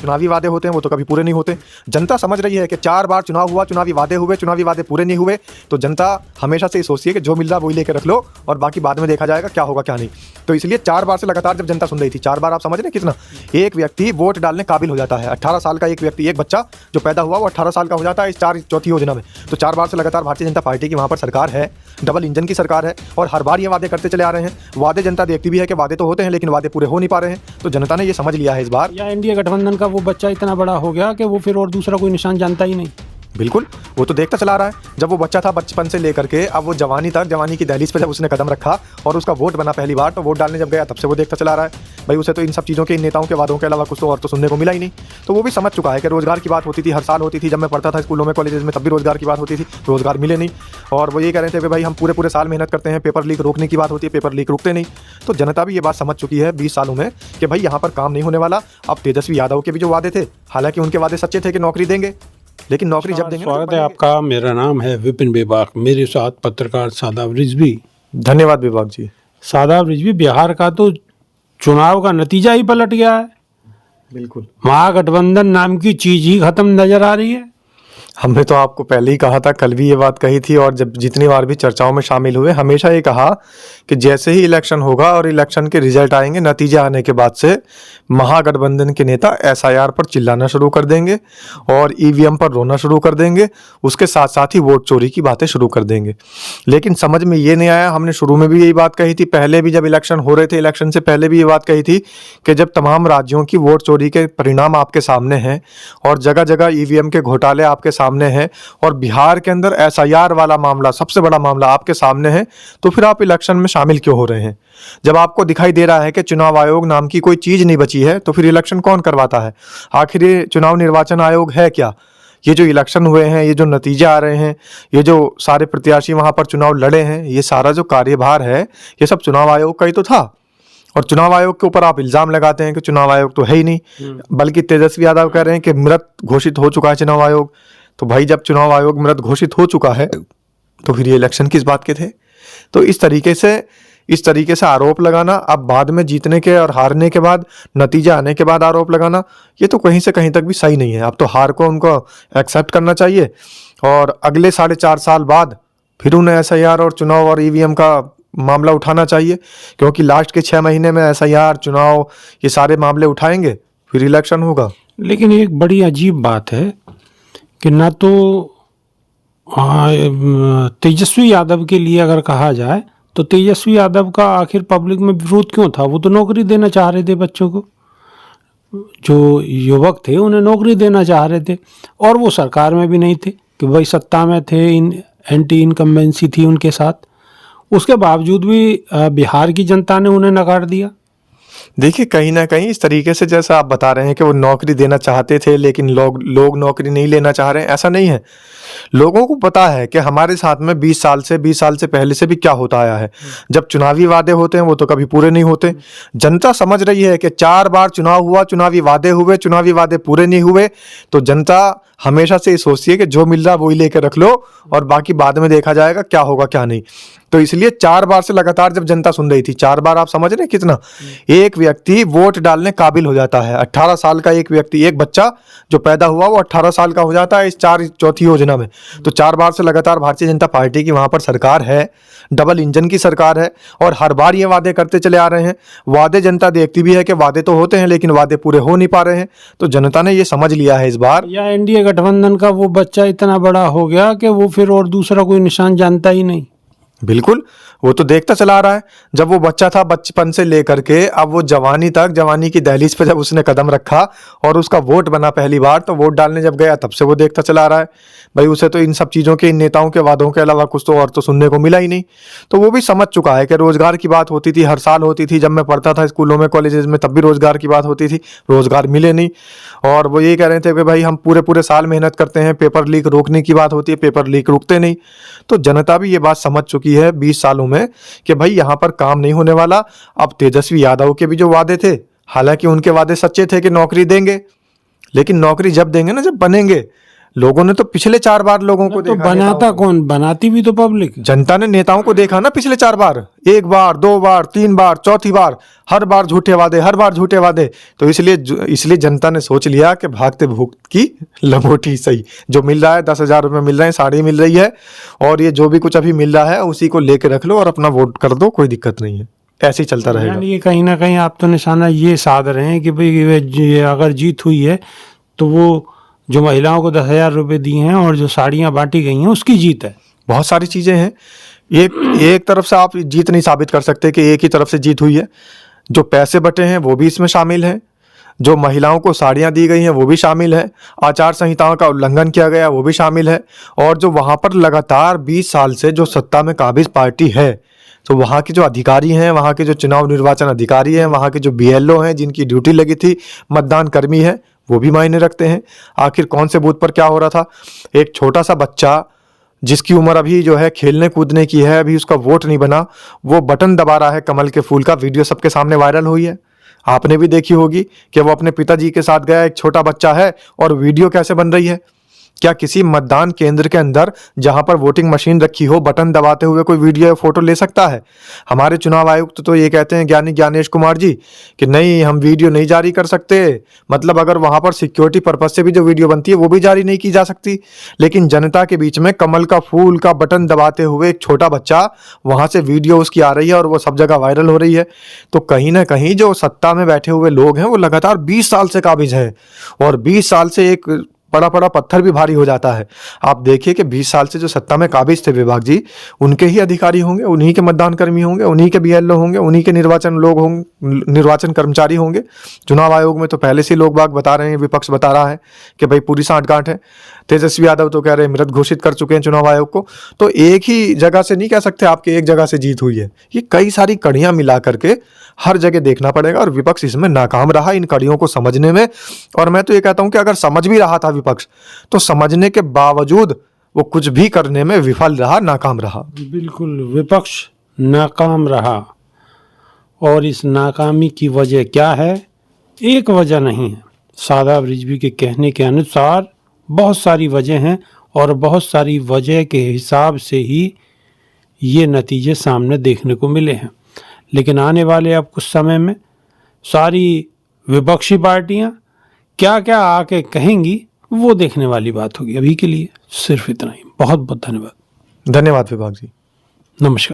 चुनावी वादे होते हैं वो तो कभी पूरे नहीं होते। जनता समझ रही है कि 4 बार चुनाव हुआ, चुनावी वादे हुए, चुनावी वादे पूरे नहीं हुए, तो जनता हमेशा से ये सोचती है कि जो मिल रहा वही लेकर रख लो और बाकी बाद में देखा जाएगा क्या होगा क्या नहीं। तो इसलिए 4 बार से लगातार जब जनता सुन रही थी, 4 बार आप समझ रहे हैं कितना एक व्यक्ति वोट डालने काबिल हो जाता है। 18 साल का एक व्यक्ति, एक बच्चा जो पैदा हुआ वो 18 साल का हो जाता है इस चौथी योजना में। तो 4 बार से लगातार भारतीय जनता पार्टी की वहाँ पर सरकार है, डबल इंजन की सरकार है और हर बार ये वादे करते चले आ रहे हैं। वादे जनता देखती भी है कि वादे तो होते हैं लेकिन वादे पूरे हो नहीं पा रहे हैं। तो जनता ने ये समझ लिया है इस बार। या इंडिया गठबंधन का वो बच्चा इतना बड़ा हो गया कि वो फिर और दूसरा कोई निशान जानता ही नहीं। बिल्कुल, वो तो देखता चला रहा है। जब वो बच्चा था बचपन से लेकर के अब वो जवानी तक, जवानी की दहलीज पर जब उसने कदम रखा और उसका वोट बना पहली बार, तो वोट डालने जब गया तब से वो देखता चला रहा है। भाई उसे तो इन सब चीज़ों के, इन नेताओं के वादों के अलावा कुछ तो और तो सुनने को मिला ही नहीं। तो वो भी समझ चुका है कि रोजगार की बात होती थी, हर साल होती थी। जब मैं पढ़ता था स्कूलों में, कॉलेजेस में, तब भी रोजगार की बात होती थी, रोजगार मिले नहीं। और वो ये कह रहे थे कि भाई हम पूरे साल मेहनत करते हैं, पेपर लीक रोकने की बात होती है, पेपर लीक रुकते नहीं। तो जनता भी ये बात समझ चुकी है 20 सालों में कि भाई यहाँ पर काम नहीं होने वाला। अब तेजस्वी यादव के भी जो वादे थे, हालांकि उनके वादे सच्चे थे कि नौकरी देंगे, लेकिन नौकरी जब देंगे। स्वागत है आपका, मेरा नाम है विपिन बेबाक, मेरे साथ पत्रकार सादाब रिजवी। धन्यवाद बेबाक जी। सादाब रिजवी, बिहार का तो चुनाव का नतीजा ही पलट गया है। बिल्कुल, महागठबंधन नाम की चीज ही खत्म नजर आ रही है। हमने तो आपको पहले ही कहा था, कल भी ये बात कही थी और जब जितनी बार भी चर्चाओं में शामिल हुए हमेशा ये कहा कि जैसे ही इलेक्शन होगा और इलेक्शन के रिजल्ट आएंगे, नतीजे आने के बाद से महागठबंधन के नेता एसआईआर पर चिल्लाना शुरू कर देंगे और ईवीएम पर रोना शुरू कर देंगे। उसके साथ साथ ही वोट चोरी की बातें शुरू कर देंगे। लेकिन समझ में ये नहीं आया, हमने शुरू में भी यही बात कही थी, पहले भी जब इलेक्शन हो रहे थे, इलेक्शन से पहले भी ये बात कही थी कि जब तमाम राज्यों की वोट चोरी के परिणाम आपके सामने हैं और जगह जगह ईवीएम के घोटाले आपके सामने हैं और बिहार के अंदर एसआईआर वाला मामला, सबसे बड़ा मामला आपके सामने है, तो फिर आप इलेक्शन में शामिल क्यों हो रहे हैं? जब आपको दिखाई दे रहा है कि चुनाव आयोग नाम की कोई चीज नहीं बची है, तो फिर इलेक्शन कौन करवाता है? आखिर ये चुनाव निर्वाचन आयोग है क्या? ये जो इलेक्शन हुए हैं, ये जो नतीजे आ रहे हैं, ये जो सारे प्रत्याशी वहां पर चुनाव लड़े हैं, ये सारा जो कार्यभार है ये सब चुनाव आयोग का ही तो था। और चुनाव आयोग के ऊपर आप इल्जाम लगाते हैं कि चुनाव आयोग तो है ही नहीं, बल्कि तेजस्वी यादव कह रहे हैं कि मृत घोषित हो चुका है चुनाव आयोग। तो भाई जब चुनाव आयोग मृत घोषित हो चुका है तो फिर ये इलेक्शन किस बात के थे? तो इस तरीके से आरोप लगाना, अब बाद में जीतने के और हारने के बाद, नतीजा आने के बाद आरोप लगाना, ये तो कहीं से कहीं तक भी सही नहीं है। अब तो हार को उनको एक्सेप्ट करना चाहिए और अगले 4.5 साल बाद फिर उन्हें एसआईआर और चुनाव और ईवीएम का मामला उठाना चाहिए, क्योंकि लास्ट के 6 महीने में एसआईआर, चुनाव, ये सारे मामले उठाएंगे, फिर इलेक्शन होगा। लेकिन एक बड़ी अजीब बात है कि ना तो तेजस्वी यादव के लिए अगर कहा जाए तो तेजस्वी यादव का आखिर पब्लिक में विरोध क्यों था? वो तो नौकरी देना चाह रहे थे बच्चों को, जो युवक थे उन्हें नौकरी देना चाह रहे थे और वो सरकार में भी नहीं थे कि भाई सत्ता में थे, एंटी इनकम्बेंसी थी उनके साथ। उसके बावजूद भी बिहार की जनता ने उन्हें नकार दिया। देखिए, कहीं ना कहीं इस तरीके से जैसा आप बता रहे हैं कि वो नौकरी देना चाहते थे लेकिन लोग नौकरी नहीं लेना चाह रहे हैं, ऐसा नहीं है। लोगों को पता है कि हमारे साथ में 20 साल से पहले से भी क्या होता आया है। जब चुनावी वादे होते हैं वो तो कभी पूरे नहीं होते। जनता समझ रही है कि 4 बार चुनाव हुआ, चुनावी वादे हुए, चुनावी वादे पूरे नहीं हुए, तो जनता हमेशा से ये सोचती है कि जो मिल रहा वही लेकर रख लो और बाकी बाद में देखा जाएगा क्या होगा क्या नहीं। तो इसलिए 4 बार से लगातार जब जनता सुन रही थी, 4 बार आप समझ रहे हैं कितना एक व्यक्ति वोट डालने काबिल हो जाता है। 18 साल का एक व्यक्ति, एक बच्चा जो पैदा हुआ वो 18 साल का हो जाता है इस चौथी योजना में। तो 4 बार से लगातार भारतीय जनता पार्टी की वहां पर सरकार है, डबल इंजन की सरकार है और हर बार ये वादे करते चले आ रहे हैं। वादे जनता देखती भी है कि वादे तो होते हैं लेकिन वादे पूरे हो नहीं पा रहे हैं। तो जनता ने ये समझ लिया है इस बार। या एनडीए गठबंधन का वो बच्चा इतना बड़ा हो गया कि वो फिर और दूसरा कोई निशान जानता ही नहीं। बिल्कुल, वो तो देखता चला आ रहा है। जब वो बच्चा था बचपन से लेकर के अब वो जवानी तक, जवानी की दहलीज पे जब उसने कदम रखा और उसका वोट बना पहली बार, तो वोट डालने जब गया तब से वो देखता चला आ रहा है। भाई उसे तो इन सब चीज़ों के, इन नेताओं के वादों के अलावा कुछ तो और तो सुनने को मिला ही नहीं। तो वो भी समझ चुका है कि रोजगार की बात होती थी, हर साल होती थी। जब मैं पढ़ता था स्कूलों में, कॉलेजेस में, तब भी रोजगार की बात होती थी, रोजगार मिले नहीं। और वो ये कह रहे थे कि भाई हम पूरे साल मेहनत करते हैं, पेपर लीक रोकने की बात होती है, पेपर लीक रुकते नहीं। तो जनता भी ये बात समझ चुकी है 20 सालों में कि भाई यहाँ पर काम नहीं होने वाला। अब तेजस्वी यादव के भी जो वादे थे, हालांकि उनके वादे सच्चे थे कि नौकरी देंगे, लेकिन नौकरी जब देंगे ना, जब बनेंगे, लोगों ने तो पिछले 4 बार लोगों को तो देखा, बनाता नेताओं को। कौन, बनाती भी तो पब्लिक। जनता ने नेताओं को देखा ना पिछले 4 बार, 1 बार 2 बार 3 बार चौथी बार, हर बार झूठे वादे, हर बार झूठे वादे। तो इसलिए जनता ने सोच लिया कि भागते भूख की लंगोटी सही, जो मिल रहा है 10,000 रुपये मिल रहे हैं, साड़ी मिल रही है, और ये जो भी कुछ अभी मिल रहा है उसी को लेके रख लो और अपना वोट कर दो, कोई दिक्कत नहीं है। ऐसे ही चलता रहेगा। यानी ये कहीं ना कहीं आप तो निशाना ये साध रहे हैं कि भाई अगर जीत हुई है तो वो जो महिलाओं को 10,000 रुपये दिए हैं और जो साड़ियाँ बांटी गई हैं उसकी जीत है। बहुत सारी चीजें हैं। एक तरफ से आप जीत नहीं साबित कर सकते कि एक ही तरफ से जीत हुई है। जो पैसे बटे हैं वो भी इसमें शामिल हैं, जो महिलाओं को साड़ियां दी गई हैं वो भी शामिल है, आचार संहिताओं का उल्लंघन किया गया वो भी शामिल है, और जो वहां पर लगातार 20 साल से जो सत्ता में काबिज पार्टी है, तो वहाँ के जो अधिकारी हैं, वहाँ के जो चुनाव निर्वाचन अधिकारी हैं, वहाँ के जो BLO हैं जिनकी ड्यूटी लगी थी, मतदान कर्मी है, वो भी मायने रखते हैं। आखिर कौन से बूथ पर क्या हो रहा था। एक छोटा सा बच्चा जिसकी उम्र अभी जो है खेलने कूदने की है, अभी उसका वोट नहीं बना, वो बटन दबा रहा है कमल के फूल का। वीडियो सबके सामने वायरल हुई है, आपने भी देखी होगी कि वो अपने पिताजी के साथ गया, एक छोटा बच्चा है, और वीडियो कैसे बन रही है। क्या किसी मतदान केंद्र के अंदर जहां पर वोटिंग मशीन रखी हो, बटन दबाते हुए कोई वीडियो या फोटो ले सकता है? हमारे चुनाव आयुक्त तो ये कहते हैं, ज्ञानेश कुमार जी, कि नहीं हम वीडियो नहीं जारी कर सकते। मतलब अगर वहां पर सिक्योरिटी पर्पज से भी जो वीडियो बनती है वो भी जारी नहीं की जा सकती। लेकिन जनता के बीच में कमल का फूल का बटन दबाते हुए एक छोटा बच्चा, वहां से वीडियो उसकी आ रही है और वो सब जगह वायरल हो रही है। तो कहीं ना कहीं जो सत्ता में बैठे हुए लोग हैं वो लगातार 20 साल से काबिज हैं, और 20 साल से एक बड़ा बड़ा पत्थर भी भारी हो जाता है। आप देखिए कि 20 साल से जो सत्ता में काबिज थे विभाग जी, उनके ही अधिकारी होंगे, उन्हीं के मतदान कर्मी होंगे, उन्हीं के BLO होंगे, उन्हीं के निर्वाचन लोग होंगे, निर्वाचन कर्मचारी होंगे। चुनाव आयोग में तो पहले से लोग बाग बता रहे हैं, विपक्ष बता रहा है कि भाई पूरी सांठ-गांठ है। तेजस्वी यादव तो कह रहे हैं मृत घोषित कर चुके हैं चुनाव आयोग को। तो एक ही जगह से नहीं कह सकते आपके एक जगह से जीत हुई है, ये कई सारी कड़ियां मिला करके हर जगह देखना पड़ेगा, और विपक्ष इसमें नाकाम रहा इन कड़ियों को समझने में। और मैं तो ये कहता हूं कि अगर समझ भी रहा था विपक्ष, तो समझने के बावजूद वो कुछ भी करने में विफल रहा, नाकाम रहा। बिल्कुल, विपक्ष नाकाम रहा। और इस नाकामी की वजह क्या है? एक वजह नहीं है, शादाब रिजवी के कहने के अनुसार बहुत सारी वजह हैं, और बहुत सारी वजह के हिसाब से ही ये नतीजे सामने देखने को मिले हैं। लेकिन आने वाले अब कुछ समय में सारी विपक्षी पार्टियां क्या क्या आके कहेंगी वो देखने वाली बात होगी। अभी के लिए सिर्फ इतना ही। बहुत बहुत धन्यवाद। धन्यवाद विभाग जी। नमस्कार।